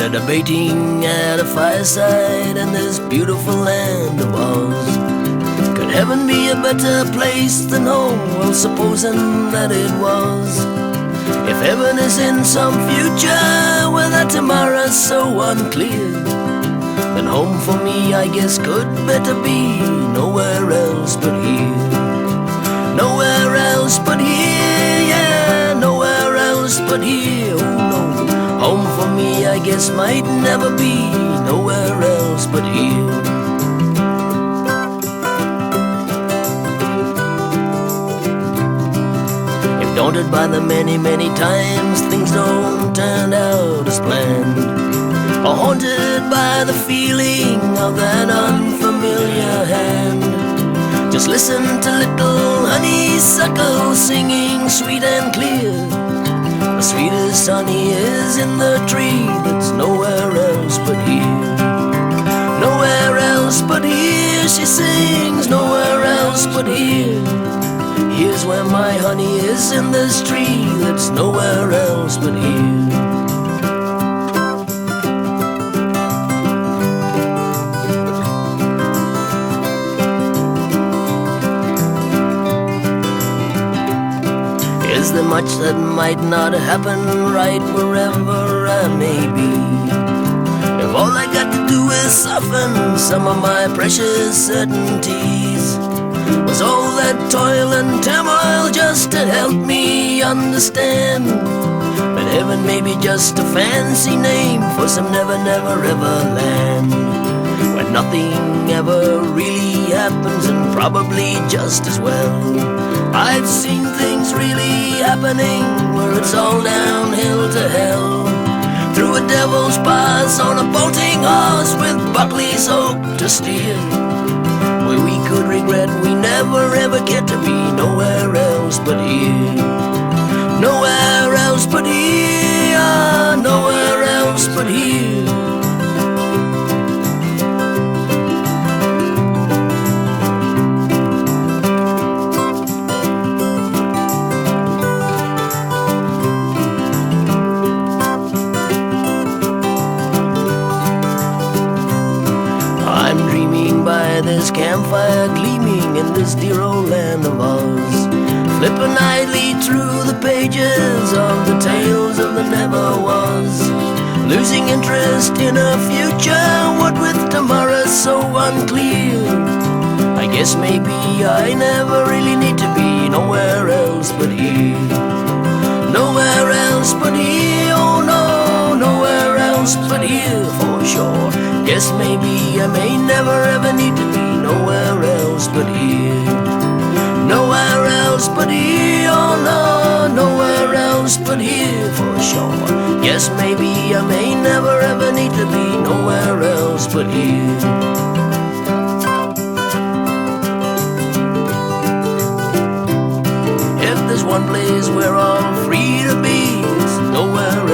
They're debating at a fireside in this beautiful land of Oz. Could heaven be a better place than home? Well, supposing that it was. If heaven is in some future where that tomorrow's so unclear, then home for me I guess could better be nowhere else but here. Nowhere else but here, yeah, nowhere else but here. Oh no, home for me I guess might never be nowhere else but here. If daunted by the many, many times things don't turn out as planned, or haunted by the feeling of that unfamiliar hand, just listen to little honeysuckle singing sweet and clear. The sweetest honey is in the tree that's nowhere else but here. Nowhere else but here, she sings, nowhere else but here. Here's where my honey is, in this tree that's nowhere else but here. Is there much that might not happen right wherever I may be? If all I got to do is soften some of my precious certainties, was all that toil and turmoil just to help me understand that heaven may be just a fancy name for some never, never, ever land, where nothing ever really happens, and probably just as well. I've seen things really happening where it's all downhill to hell, through a devil's pass on a bolting horse with Buckley's oak to steer, where we could regret we never ever get to be nowhere else but here. Nowhere else but here, nowhere else but here. I'm dreaming by this campfire gleaming in this dear old land of Oz, flipping idly through the pages of the tales of the never was, losing interest in a future, what with tomorrow so unclear. I guess maybe I never really need to be nowhere else but here. Nowhere else but here, oh no, nowhere else but here for sure. Guess maybe I may never ever need to be nowhere else but here. Nowhere else but here, oh no, nowhere else but here for sure. Guess maybe I may never ever need to be nowhere else but here. If there's one place we're all free to be, it's nowhere